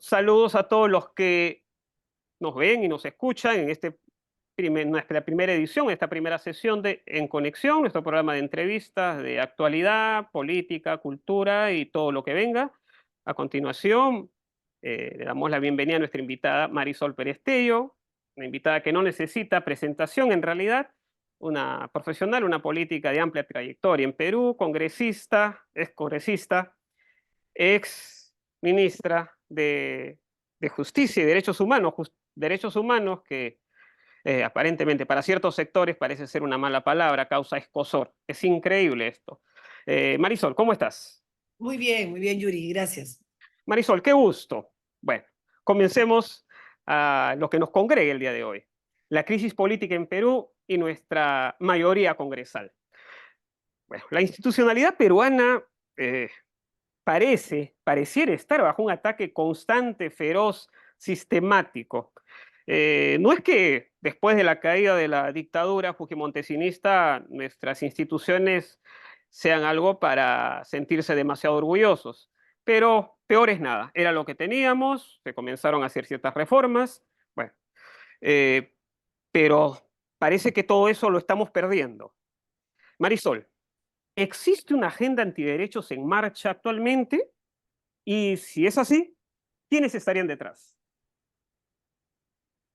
Saludos a todos los que nos ven y nos escuchan en nuestra primera edición, esta primera sesión de En Conexión, nuestro programa de entrevistas de actualidad, política, cultura y todo lo que venga. A continuación, le damos la bienvenida a nuestra invitada Marisol Perestello, una invitada que no necesita presentación en realidad, una profesional, una política de amplia trayectoria en Perú, ex congresista, ex ministra de Justicia y Derechos Humanos que aparentemente para ciertos sectores parece ser una mala palabra, causa escozor. Es increíble esto. Marisol, ¿cómo estás? Muy bien, Yuri, gracias. Marisol, qué gusto. Bueno, comencemos a lo que nos congrega el día de hoy. La crisis política en Perú y nuestra mayoría congresal. Bueno, la institucionalidad peruana pareciera estar bajo un ataque constante, feroz, sistemático. No es que después de la caída de la dictadura fujimontesista nuestras instituciones sean algo para sentirse demasiado orgullosos, pero peor es nada. Era lo que teníamos, se comenzaron a hacer ciertas reformas, bueno, eh, pero parece que todo eso lo estamos perdiendo. Marisol, ¿existe una agenda antiderechos en marcha actualmente? Y si es así, ¿quiénes estarían detrás?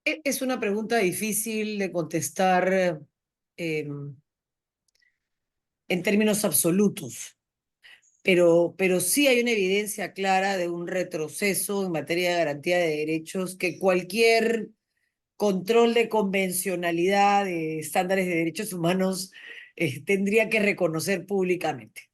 Es una pregunta difícil de contestar em, en términos absolutos, pero sí hay una evidencia clara de un retroceso en materia de garantía de derechos que cualquier control de convencionalidad de estándares de derechos humanos tendría que reconocer públicamente.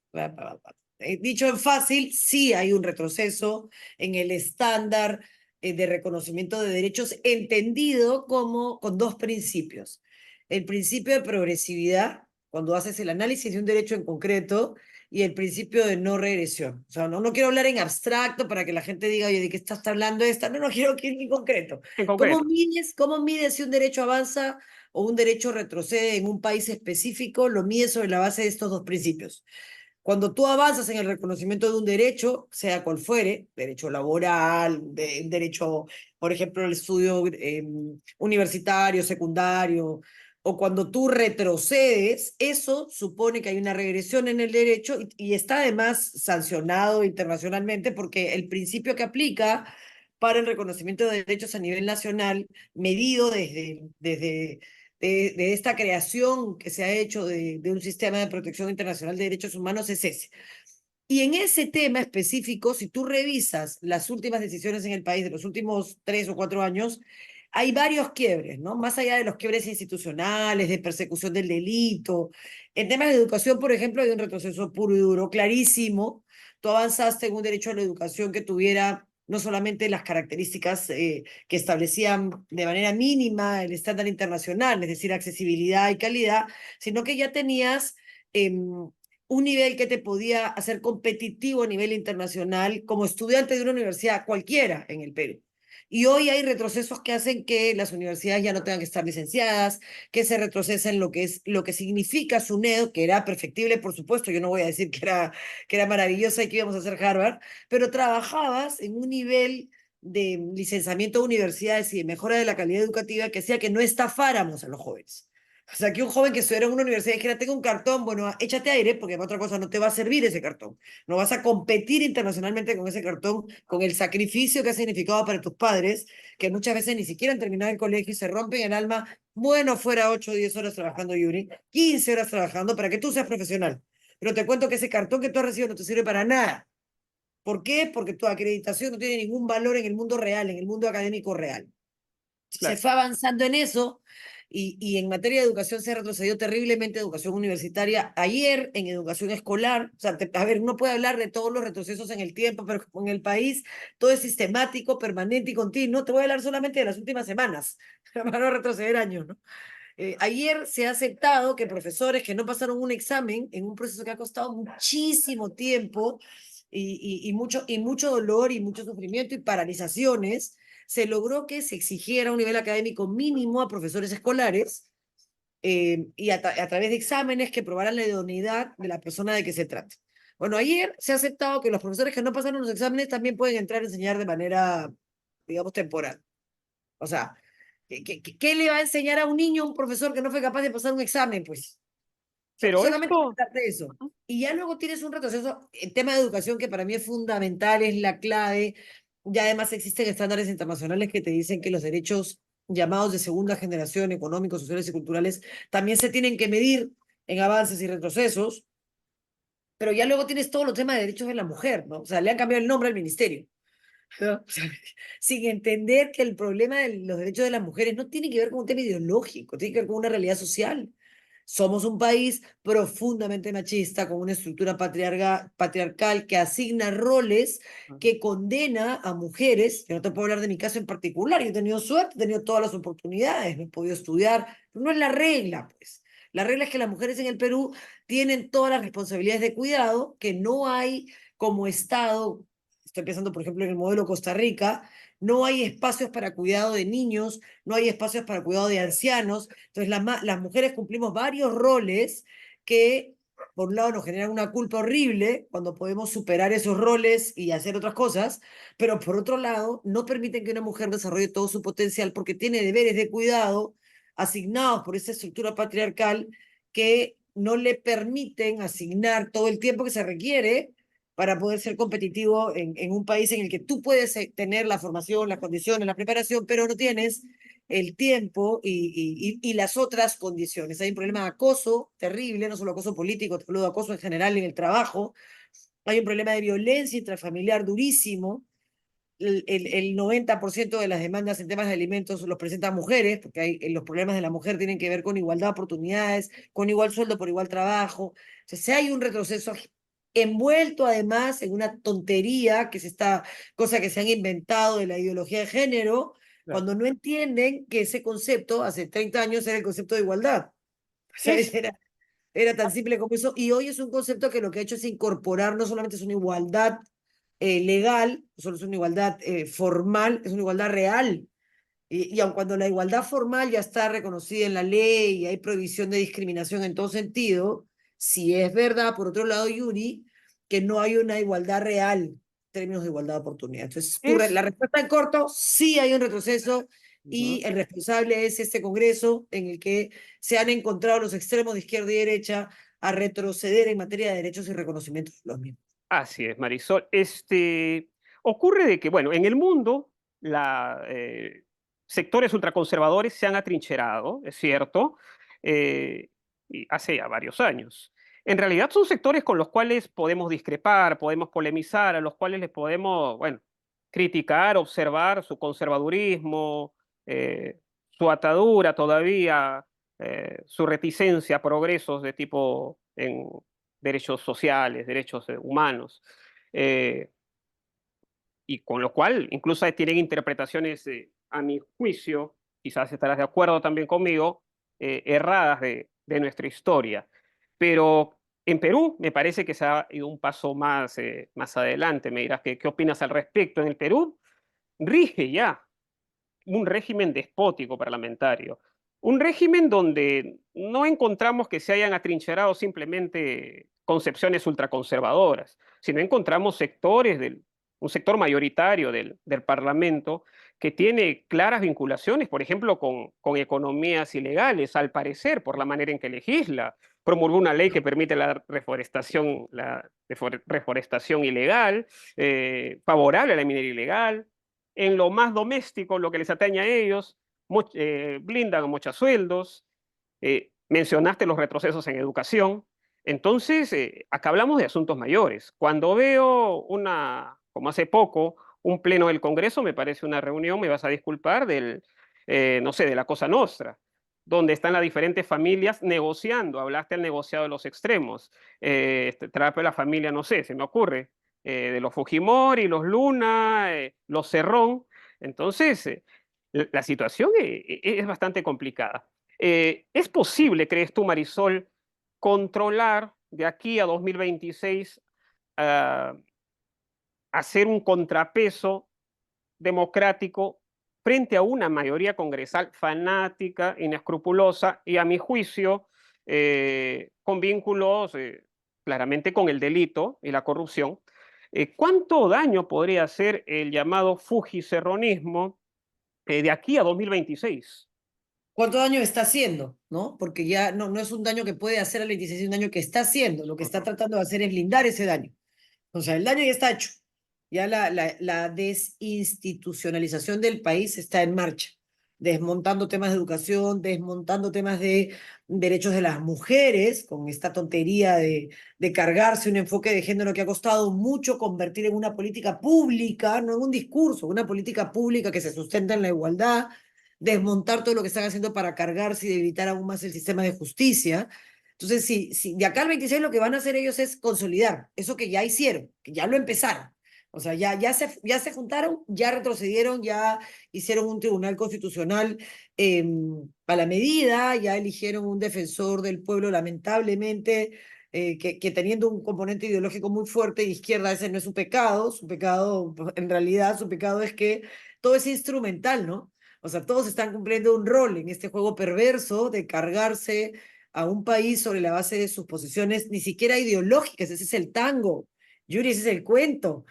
Dicho en fácil, sí hay un retroceso en el estándar de reconocimiento de derechos entendido como con dos principios. El principio de progresividad, cuando haces el análisis de un derecho en concreto, y el principio de no regresión. O sea, no quiero hablar en abstracto para que la gente diga, oye, ¿de qué estás hablando esta? No quiero que ir en concreto. En ¿Cómo concreto, mides, cómo mides si un derecho avanza o un derecho retrocede en un país específico? Lo mides sobre la base de estos dos principios. Cuando tú avanzas en el reconocimiento de un derecho, sea cual fuere, derecho laboral, derecho, por ejemplo, al estudio universitario, secundario, o cuando tú retrocedes, eso supone que hay una regresión en el derecho y está además sancionado internacionalmente porque el principio que aplica para el reconocimiento de derechos a nivel nacional, medido de esta creación que se ha hecho de un sistema de protección internacional de derechos humanos es ese. Y en ese tema específico, si tú revisas las últimas decisiones en el país de los últimos 3 o 4 años, hay varios quiebres, ¿no? Más allá de los quiebres institucionales, de persecución del delito. En temas de educación, por ejemplo, hay un retroceso puro y duro, clarísimo. Tú avanzaste en un derecho a la educación que tuviera no solamente las características que establecían de manera mínima el estándar internacional, es decir, accesibilidad y calidad, sino que ya tenías un nivel que te podía hacer competitivo a nivel internacional como estudiante de una universidad cualquiera en el Perú. Y hoy hay retrocesos que hacen que las universidades ya no tengan que estar licenciadas, que se retrocesa en lo que significa SUNED, que era perfectible, por supuesto. Yo no voy a decir que era maravillosa y que íbamos a hacer Harvard, pero trabajabas en un nivel de licenciamiento de universidades y de mejora de la calidad educativa que hacía que no estafáramos a los jóvenes. O sea, que un joven que estuviera en una universidad y dijera, tengo un cartón, bueno, échate aire, porque para otra cosa no te va a servir ese cartón. No vas a competir internacionalmente con ese cartón, con el sacrificio que ha significado para tus padres, que muchas veces ni siquiera han terminado el colegio y se rompen el alma, bueno, fuera 8 o 10 horas trabajando, Yuri, 15 horas trabajando para que tú seas profesional. Pero te cuento que ese cartón que tú has recibido no te sirve para nada. ¿Por qué? Porque tu acreditación no tiene ningún valor en el mundo real, en el mundo académico real. Se claro. fue avanzando en eso y en materia de educación se ha retrocedido terriblemente educación universitaria. Ayer en educación escolar, o sea, a ver, uno puede hablar de todos los retrocesos en el tiempo, pero en el país todo es sistemático, permanente y continuo. Te voy a hablar solamente de las últimas semanas, para no retroceder años, ¿no? Ayer se ha aceptado que profesores que no pasaron un examen en un proceso que ha costado muchísimo tiempo y mucho dolor y mucho sufrimiento y paralizaciones, se logró que se exigiera un nivel académico mínimo a profesores escolares a través de exámenes que probaran la idoneidad de la persona de que se trate. Bueno, ayer se ha aceptado que los profesores que no pasaron los exámenes también pueden entrar a enseñar de manera digamos, temporal. O sea, ¿qué le va a enseñar a un niño un profesor que no fue capaz de pasar un examen? Pues Pero solamente esto, tratar de eso. Y ya luego tienes un retroceso. El tema de educación, que para mí es fundamental, es la clave. Ya además existen estándares internacionales que te dicen que los derechos llamados de segunda generación, económicos, sociales y culturales, también se tienen que medir en avances y retrocesos. Pero ya luego tienes todos los temas de derechos de la mujer, ¿no? O sea, le han cambiado el nombre al ministerio, ¿no? O sea, sin entender que el problema de los derechos de las mujeres no tiene que ver con un tema ideológico, tiene que ver con una realidad social. Somos un país profundamente machista, con una estructura patriarcal que asigna roles, que condena a mujeres. Yo no te puedo hablar de mi caso en particular, yo he tenido suerte, he tenido todas las oportunidades, no he podido estudiar, pero no es la regla, pues. La regla es que las mujeres en el Perú tienen todas las responsabilidades de cuidado, que no hay como Estado, estoy pensando por ejemplo en el modelo Costa Rica, no hay espacios para cuidado de niños, no hay espacios para cuidado de ancianos. Entonces las mujeres cumplimos varios roles que por un lado nos generan una culpa horrible cuando podemos superar esos roles y hacer otras cosas, pero por otro lado no permiten que una mujer desarrolle todo su potencial porque tiene deberes de cuidado asignados por esa estructura patriarcal que no le permiten asignar todo el tiempo que se requiere para poder ser competitivo en un país en el que tú puedes tener la formación, las condiciones, la preparación, pero no tienes el tiempo y las otras condiciones. Hay un problema de acoso terrible, no solo acoso político, te hablo de acoso en general en el trabajo. Hay un problema de violencia intrafamiliar durísimo. El 90% de las demandas en temas de alimentos los presentan mujeres, porque los problemas de la mujer tienen que ver con igualdad de oportunidades, con igual sueldo por igual trabajo. Entonces, si hay un retroceso envuelto además en una tontería, que es esta cosa que se han inventado de la ideología de género, claro, cuando no entienden que ese concepto hace 30 años era el concepto de igualdad. O sea, es, era tan simple como eso. Y hoy es un concepto que lo que ha hecho es incorporar, no solamente es una igualdad legal, no solo es una igualdad formal, es una igualdad real. Y aun cuando la igualdad formal ya está reconocida en la ley y hay prohibición de discriminación en todo sentido, sí es verdad, por otro lado, Yuri, que no hay una igualdad real en términos de igualdad de oportunidad. Entonces, la es, respuesta en corto, sí hay un retroceso ujú. y el responsable es este Congreso en el que se han encontrado los extremos de izquierda y derecha a retroceder en materia de derechos y reconocimiento de los mismos. Así es, Marisol. Ocurre de que, bueno, en el mundo, sectores ultraconservadores se han atrincherado, es cierto, eh, y hace ya varios años. En realidad son sectores con los cuales podemos discrepar, podemos polemizar, a los cuales les podemos, bueno, criticar, observar su conservadurismo, su atadura todavía, su reticencia a progresos de tipo en derechos sociales, derechos humanos, eh, y con lo cual incluso tienen interpretaciones, a mi juicio, quizás estarás de acuerdo también conmigo, erradas de nuestra historia. Pero en Perú me parece que se ha ido un paso más adelante. Me dirás qué opinas al respecto. En el Perú rige ya un régimen despótico parlamentario, un régimen donde no encontramos que se hayan atrincherado simplemente concepciones ultraconservadoras, sino encontramos un sector mayoritario del Parlamento que tiene claras vinculaciones, por ejemplo, con economías ilegales, al parecer, por la manera en que legisla. Promulgó una ley que permite la reforestación ilegal, favorable a la minería ilegal, en lo más doméstico, lo que les atañe a ellos, blindan a mochasueldos, mencionaste los retrocesos en educación. Entonces, acá hablamos de asuntos mayores. Cuando veo como hace poco, un pleno del Congreso, me parece una reunión, me vas a disculpar, no sé, de la Cosa Nostra, donde están las diferentes familias negociando. Hablaste del negociado de los extremos. Trata la familia, no sé, se me ocurre, de los Fujimori, los Luna, los Cerrón. Entonces, la situación es bastante complicada. ¿Es posible, crees tú, Marisol, controlar de aquí a 2026, ah, hacer un contrapeso democrático frente a una mayoría congresal fanática, inescrupulosa y, a mi juicio, con vínculos claramente con el delito y la corrupción? ¿Cuánto daño podría hacer el llamado fujicerronismo de aquí a 2026? ¿Cuánto daño está haciendo? ¿No? Porque ya no es un daño que puede hacer al 26, es un daño que está haciendo. Lo que está Ujú, tratando de hacer es blindar ese daño. O sea, el daño ya está hecho. Ya la desinstitucionalización del país está en marcha, desmontando temas de educación, desmontando temas de derechos de las mujeres, con esta tontería de cargarse un enfoque de género que ha costado mucho convertir en una política pública, no en un discurso, una política pública que se sustenta en la igualdad, desmontar todo lo que están haciendo para cargarse y debilitar aún más el sistema de justicia. Entonces, si de acá al 26 lo que van a hacer ellos es consolidar eso que ya hicieron, que ya lo empezaron. O sea, ya se juntaron, ya retrocedieron, ya hicieron un tribunal constitucional a la medida, ya eligieron un defensor del pueblo, lamentablemente, que teniendo un componente ideológico muy fuerte de izquierda, ese no es su pecado, en realidad su pecado es que todo es instrumental, ¿no? O sea, todos están cumpliendo un rol en este juego perverso de cargarse a un país sobre la base de sus posiciones, ni siquiera ideológicas, ese es el tango. Yuri, ese es el cuento.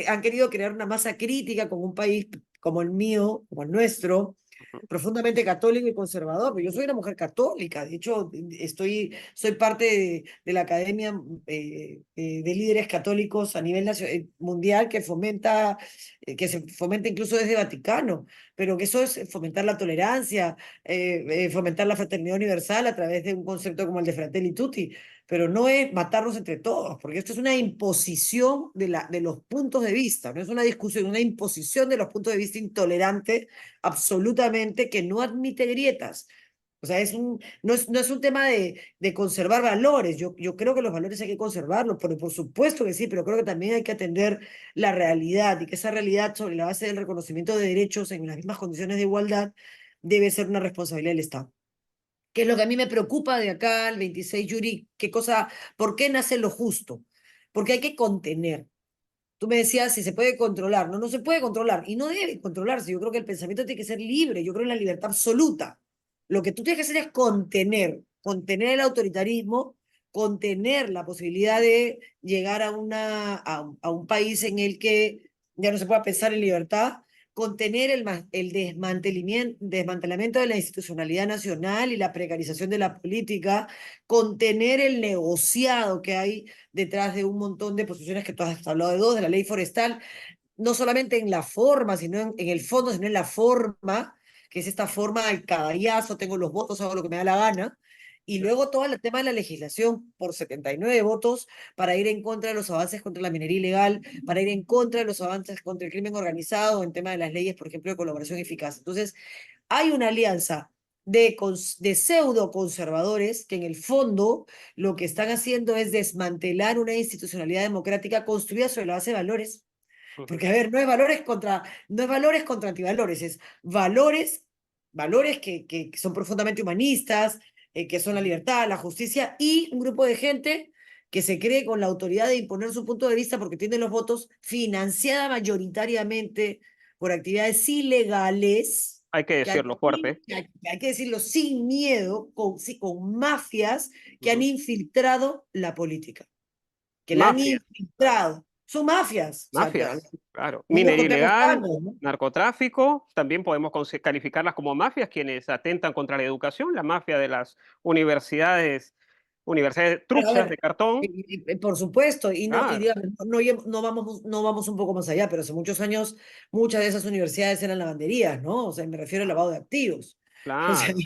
Han querido crear una masa crítica con un país como el mío, como el nuestro, ujú. profundamente católico y conservador. Pero yo soy una mujer católica, de hecho, soy parte de la Academia de Líderes Católicos a nivel mundial que se fomenta incluso desde Vaticano, pero que eso es fomentar la tolerancia, fomentar la fraternidad universal a través de un concepto como el de Fratelli Tutti, pero no es matarnos entre todos, porque esto es una imposición de los puntos de vista, no es una discusión, una imposición de los puntos de vista intolerante, absolutamente, que no admite grietas. O sea, no es un tema de conservar valores. Yo creo que los valores hay que conservarlos, pero por supuesto que sí, pero creo que también hay que atender la realidad y que esa realidad, sobre la base del reconocimiento de derechos en las mismas condiciones de igualdad, debe ser una responsabilidad del Estado. ¿Qué es lo que a mí me preocupa de acá al 26, Yuri? ¿Por qué nace lo justo? Porque hay que contener. Tú me decías si se puede controlar. No se puede controlar y no debe controlarse. Yo creo que el pensamiento tiene que ser libre. Yo creo en la libertad absoluta. Lo que tú tienes que hacer es contener el autoritarismo, contener la posibilidad de llegar a un país en el que ya no se pueda pensar en libertad, contener el desmantelamiento de la institucionalidad nacional y la precarización de la política, contener el negociado que hay detrás de un montón de posiciones que tú has hablado de dos, de la ley forestal, no solamente en la forma, sino en el fondo, sino en la forma, que es esta forma del caballazo, tengo los votos, hago lo que me da la gana, y luego todo el tema de la legislación por 79 votos para ir en contra de los avances contra la minería ilegal, para ir en contra de los avances contra el crimen organizado, en tema de las leyes, por ejemplo, de colaboración eficaz. Entonces, hay una alianza de pseudo conservadores que en el fondo lo que están haciendo es desmantelar una institucionalidad democrática construida sobre la base de valores. Ujú. Porque, a ver, no es valores contra antivalores, es valores que son profundamente humanistas, que son la libertad, la justicia, y un grupo de gente que se cree con la autoridad de imponer su punto de vista porque tiene los votos, financiada mayoritariamente por actividades ilegales, Hay que que hay, decirlo fuerte. que hay que decirlo sin miedo, sí, con mafias que han Ujú. infiltrado la política, que la han Mafias, claro. infiltrado. Son mafias, o sea, Mafias, claro. no nos Minería contemos ilegal, tanto, ¿no? narcotráfico, también podemos calificarlas como mafias quienes atentan contra la educación, la mafia de las universidades Pero a truchas de ver, cartón. por supuesto, y Claro, digamos, no vamos un poco más allá, pero hace muchos años muchas de esas universidades eran lavanderías, ¿no? O sea, me refiero al lavado de activos. O sea, claro.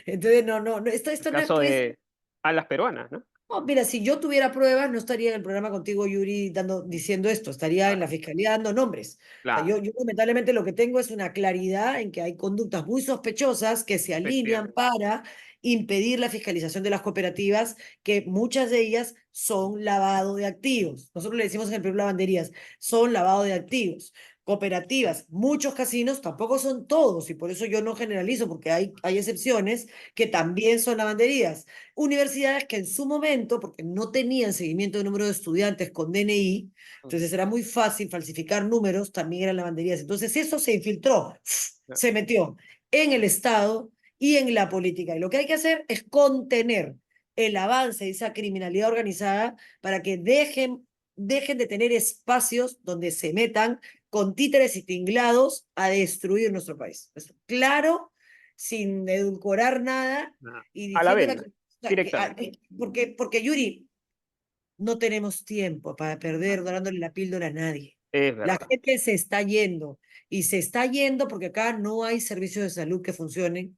entonces El esto no es caso que de alas peruanas, ¿no? no, mira, si yo tuviera pruebas, no estaría en el programa contigo, Yuri, diciendo esto, estaría en Claro, la fiscalía dando nombres. O sea, claro, yo lamentablemente lo que tengo es una claridad en que hay conductas muy sospechosas que se alinean efectivamente. para impedir la fiscalización de las cooperativas, que muchas de ellas son lavado de activos. Nosotros le decimos en el Perú lavanderías, son lavado de activos. Cooperativas, muchos casinos, tampoco son todos, y por eso yo no generalizo, porque hay excepciones que también son lavanderías. Universidades que en su momento, porque no tenían seguimiento de número de estudiantes con DNI, entonces era muy fácil falsificar números, también eran lavanderías. Entonces eso se infiltró, se metió en el Estado y en la política. Y lo que hay que hacer es contener el avance de esa criminalidad organizada para que dejen dejen de tener espacios donde se metan con títeres y tinglados a destruir nuestro país. Claro, sin edulcorar nada Ah, y a la diciéndole venda, directamente. porque Yuri, no tenemos tiempo para perder dándole la píldora a nadie. Es La verdad. gente se está yendo y se está yendo porque acá no hay servicios de salud que funcionen,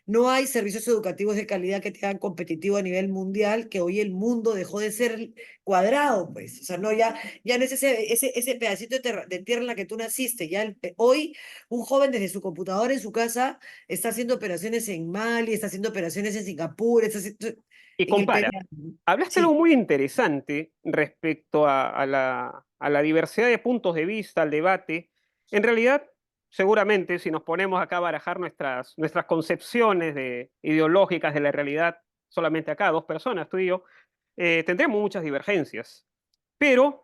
no hay servicios educativos de calidad que te hagan competitivo a nivel mundial, que hoy el mundo dejó de ser cuadrado, pues. O sea, no, ya no es ese pedacito de tierra en la que tú naciste. Hoy un joven desde su computadora en su casa está haciendo operaciones en Mali, está haciendo operaciones en Singapur, Y en el Perú. compara. Hablaste algo Sí, muy interesante respecto a la diversidad de puntos de vista, al debate. En realidad, seguramente, si nos ponemos acá a barajar nuestras concepciones ideológicas de la realidad, solamente acá, dos personas, tú y yo, tendremos muchas divergencias, pero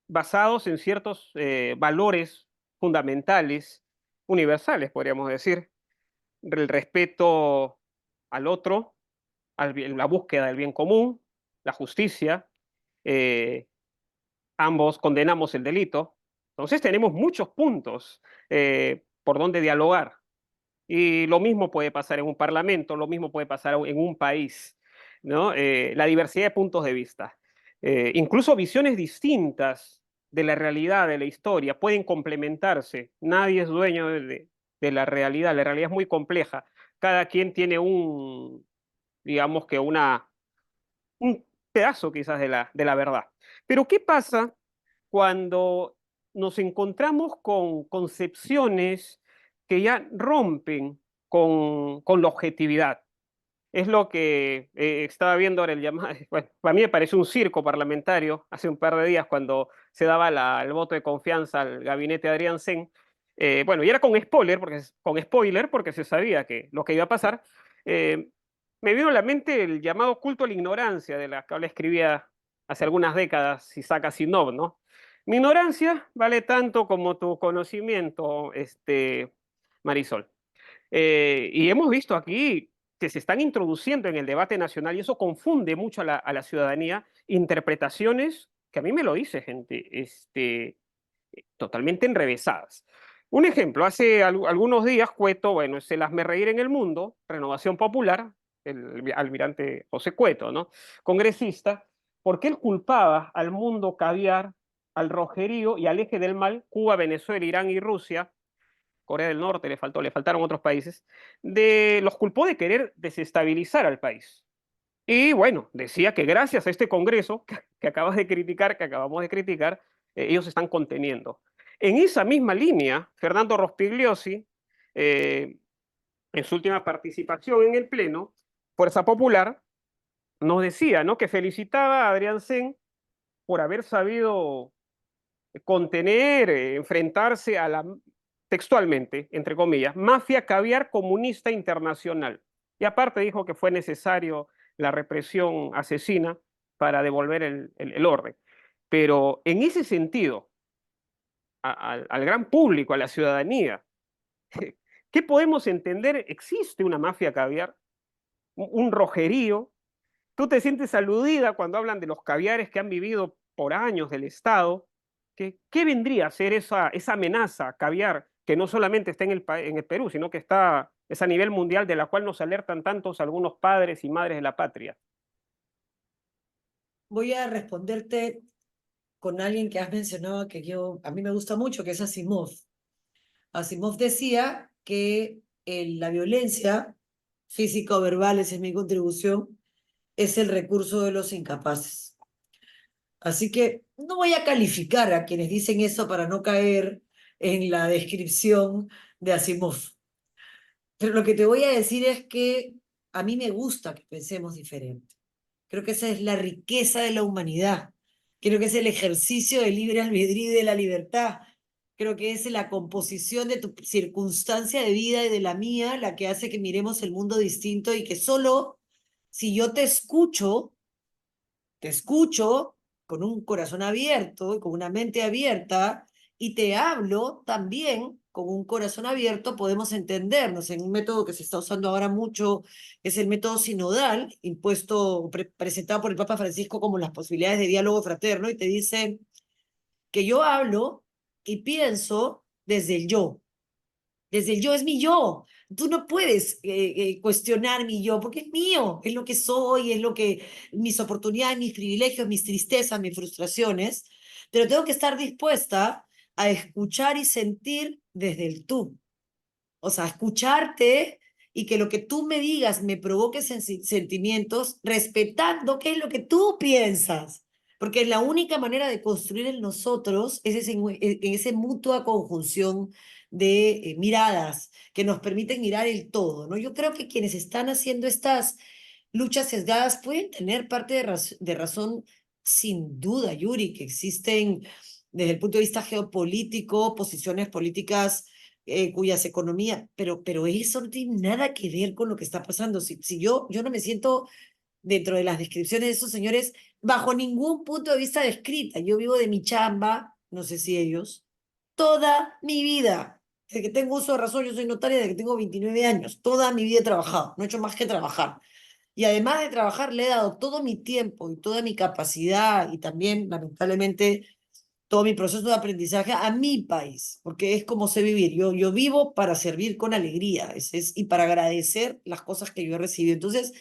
basados en ciertos valores fundamentales, universales, podríamos decir, el respeto al otro, la búsqueda del bien común, la justicia, eh, ambos condenamos el delito. Entonces tenemos muchos puntos por donde dialogar. Y lo mismo puede pasar en un parlamento, lo mismo puede pasar en un país, ¿no? La diversidad de puntos de vista. Incluso visiones distintas de la realidad, de la historia, pueden complementarse. Nadie es dueño de la realidad es muy compleja. Cada quien tiene digamos que un pedazo quizás de la verdad. Pero ¿qué pasa cuando nos encontramos con concepciones que ya rompen con la objetividad? Es lo que estaba viendo ahora el llamado, bueno, para mí me parece un circo parlamentario hace un par de días cuando se daba el voto de confianza al gabinete de Adrián Sen. Bueno, y era con spoiler porque se sabía que lo que iba a pasar. eh, Me vino a la mente el llamado culto a la ignorancia de la que habla escribía hace algunas décadas Isaac Asimov, ¿no? Mi ignorancia vale tanto como tu conocimiento, Marisol. Y hemos visto aquí que se están introduciendo en el debate nacional y eso confunde mucho a la ciudadanía, interpretaciones que a mí me lo dice gente, totalmente enrevesadas. Un ejemplo, hace algunos días Cueto, bueno, es el reír en el mundo, Renovación Popular, el almirante José Cueto, ¿no? Congresista, porque él culpaba al mundo caviar, al rojerío y al eje del mal, Cuba, Venezuela, Irán y Rusia, Corea del Norte, le faltaron otros países, los culpó de querer desestabilizar al país. Y bueno, decía que gracias a este Congreso que acabas de criticar, que acabamos de criticar, ellos se están conteniendo. En esa misma línea, Fernando Rospigliosi, eh, en su última participación en el Pleno, Fuerza Popular, nos decía, ¿no?, que felicitaba a Adrián Sen por haber sabido contener, enfrentarse a la, textualmente, entre comillas, mafia caviar comunista internacional. Y aparte dijo que fue necesario la represión asesina para devolver el orden. Pero en ese sentido, al gran público, a la ciudadanía, ¿qué podemos entender? ¿Existe una mafia caviar? Un rojerío? ¿Tú te sientes aludida cuando hablan de los caviares que han vivido por años del Estado? ¿Qué vendría a ser esa amenaza caviar que no solamente está en el Perú, sino que es a nivel mundial, de la cual nos alertan tantos algunos padres y madres de la patria? voy a responderte con alguien que has mencionado que a mí me gusta mucho, que es Asimov. Asimov decía que la violencia física o verbal, esa es mi contribución, es el recurso de los incapaces. Así que no voy a calificar a quienes dicen eso para no caer en la descripción de Asimov. Pero lo que te voy a decir es que a mí me gusta que pensemos diferente. Creo que esa es la riqueza de la humanidad. Creo que es el ejercicio del libre albedrío y de la libertad. Creo que es la composición de tu circunstancia de vida y de la mía la que hace que miremos el mundo distinto y que solo si yo te escucho con un corazón abierto y con una mente abierta y te hablo también con un corazón abierto, podemos entendernos en un método que se está usando ahora mucho, es el método sinodal, presentado por el Papa Francisco como las posibilidades de diálogo fraterno, y te dice, que yo hablo y pienso desde el yo. Desde el yo es mi yo. Tú no puedes cuestionar mi yo porque es mío, es lo que soy, es lo que mis oportunidades, mis privilegios, mis tristezas, mis frustraciones, pero tengo que estar dispuesta a escuchar y sentir desde el tú. O sea, escucharte y que lo que tú me digas me provoque sentimientos respetando qué es lo que tú piensas. Porque la única manera de construir en nosotros es en esa mutua conjunción de miradas que nos permiten mirar el todo, ¿no? Yo creo que quienes están haciendo estas luchas sesgadas pueden tener parte de razón, sin duda, Yuri, que existen desde el punto de vista geopolítico, posiciones políticas cuyas economías, pero eso no tiene nada que ver con lo que está pasando. Si yo no me siento dentro de las descripciones de esos señores bajo ningún punto de vista descrita. Yo vivo de mi chamba, no sé si ellos, toda mi vida. Desde que tengo uso de razón, yo soy notaria desde que tengo 29 años. Toda mi vida he trabajado, no he hecho más que trabajar. Y además de trabajar, le he dado todo mi tiempo y toda mi capacidad y también, lamentablemente, todo mi proceso de aprendizaje a mi país, porque es como sé vivir. Yo vivo para servir con alegría y para agradecer las cosas que yo he recibido. Entonces,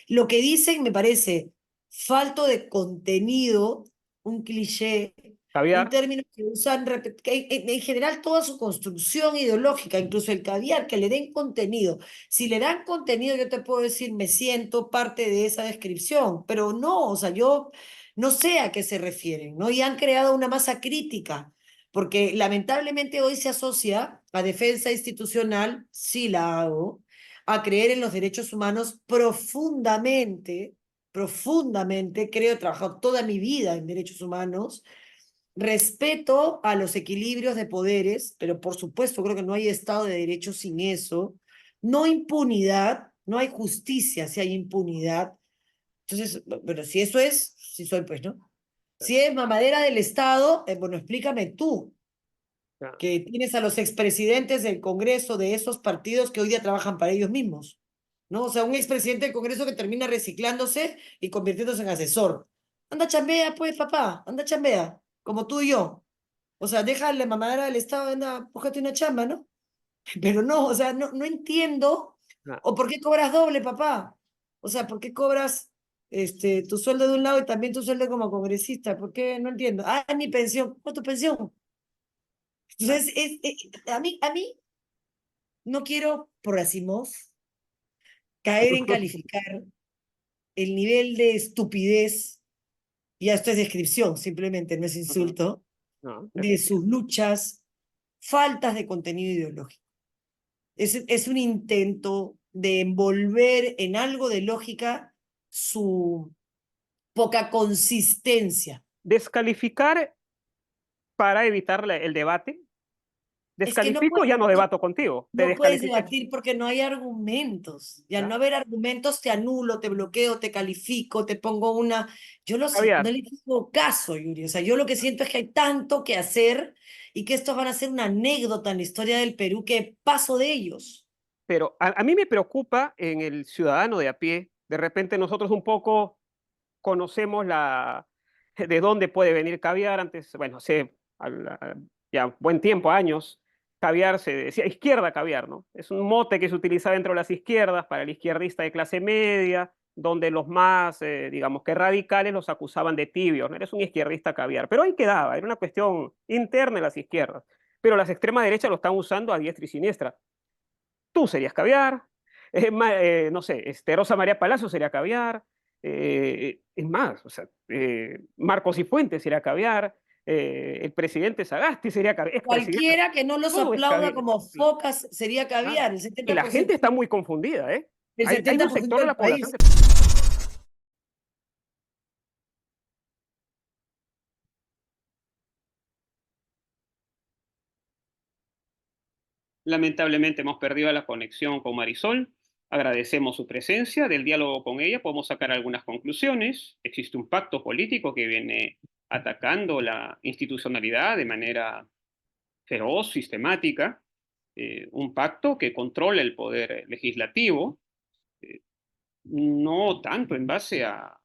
lo que dicen me parece falto de contenido, un cliché, un Caviar, término que usan que en general toda su construcción ideológica, incluso el caviar, que le den contenido. Si le dan contenido, yo te puedo decir, me siento parte de esa descripción, pero no, o sea, yo no sé a qué se refieren, ¿no? Y han creado una masa crítica, porque lamentablemente hoy se asocia a defensa institucional, sí la hago, a creer en los derechos humanos profundamente, profundamente, creo, he trabajado toda mi vida en derechos humanos, respeto a los equilibrios de poderes, pero por supuesto creo que no hay Estado de Derecho sin eso, no impunidad, no hay justicia si hay impunidad, entonces, bueno, si eso es, sí soy, pues, ¿no? Si es mamadera del Estado, bueno, explícame tú, ya, que tienes a los expresidentes del Congreso de esos partidos que hoy día trabajan para ellos mismos, ¿no? O sea, un expresidente del Congreso que termina reciclándose y convirtiéndose en asesor. Anda chambea, pues, papá, anda chambea, como tú y yo. O sea, déjale mamadera del Estado, anda, búscate una chamba, ¿no? Pero no, o sea, no entiendo. ya. ¿O por qué cobras doble, papá? O sea, ¿por qué cobras tu sueldo de un lado y también tu sueldo como congresista? ¿Por qué? No entiendo. Ah, mi pensión. ¿Cuál es tu pensión? Ya. Entonces, a mí no quiero, por Asimov, caer en calificar el nivel de estupidez, ya esto es descripción, simplemente no es Ujú. insulto, No, de sus efectivamente. luchas, faltas de contenido ideológico. Es un intento de envolver en algo de lógica su poca consistencia. Descalificar para evitar el debate. Es que no Descalifico, puedes, ya no no, debato contigo. Te no puedes descalifiqué. debatir porque no hay argumentos. Y al no ¿Ya? haber argumentos, te anulo, te bloqueo, te califico, te pongo una. Yo no Caviar. le digo caso, Yuri. O sea, yo lo que siento es que hay tanto que hacer y que estos van a ser una anécdota en la historia del Perú que paso de ellos. Pero a mí me preocupa en el ciudadano de a pie. De repente nosotros un poco conocemos de dónde puede venir caviar. Antes, bueno, hace ya buen tiempo, años, caviar se decía izquierda caviar, ¿no? Es un mote que se utiliza dentro de las izquierdas para el izquierdista de clase media, donde los más, digamos que radicales los acusaban de tibios, ¿no? Eres un izquierdista caviar. Pero ahí quedaba, era una cuestión interna de las izquierdas. Pero las extremas derechas lo están usando a diestra y siniestra. Tú serías caviar, no sé, Rosa María Palacio sería caviar, es más, o sea, Marcos y Fuentes sería caviar, el presidente Sagasti sería caviar, expresidente, Cualquiera que no los todo es aplauda caviar. como focas sería Claro. caviar, Y la gente 70%, está muy confundida, ¿eh? el Hay un 70% sector de del la población país. que lamentablemente hemos perdido la conexión con Marisol. Agradecemos su presencia. Del diálogo con ella podemos sacar algunas conclusiones. Existe un pacto político que viene atacando la institucionalidad de manera feroz, sistemática. Un pacto que controla el poder legislativo, no tanto en base a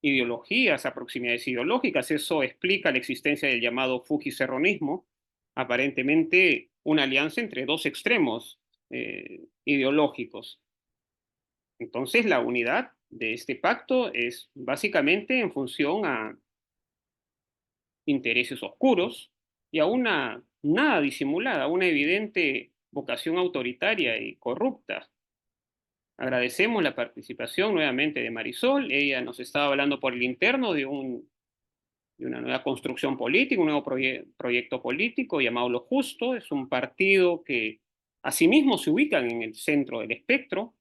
ideologías, aproximaciones ideológicas. Eso explica la existencia del llamado fujicerronismo, aparentemente una alianza entre dos extremos ideológicos. Entonces, la unidad de este pacto es básicamente en función a intereses oscuros y a una nada disimulada, una evidente vocación autoritaria y corrupta. Agradecemos la participación nuevamente de Marisol. Ella nos estaba hablando por el interno de una nueva construcción política, un nuevo proyecto político llamado Lo Justo. Es un partido que asimismo se ubican en el centro del espectro,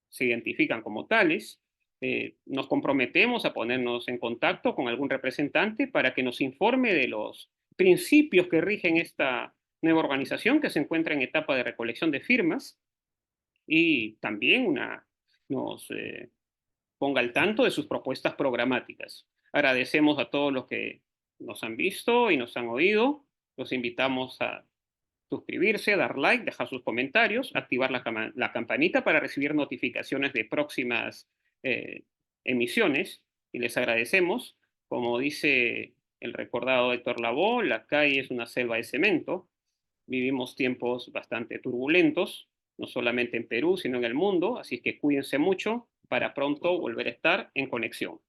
se identifican como tales. Nos comprometemos a ponernos en contacto con algún representante para que nos informe de los principios que rigen esta nueva organización que se encuentra en etapa de recolección de firmas y también nos ponga al tanto de sus propuestas programáticas. Agradecemos a todos los que nos han visto y nos han oído. Los invitamos a suscribirse, dar like, dejar sus comentarios, activar la campanita para recibir notificaciones de próximas eh, emisiones. Y les agradecemos. Como dice el recordado Héctor Lavoe, la calle es una selva de cemento. Vivimos tiempos bastante turbulentos, no solamente en Perú, sino en el mundo, así que cuídense mucho para pronto volver a estar en conexión.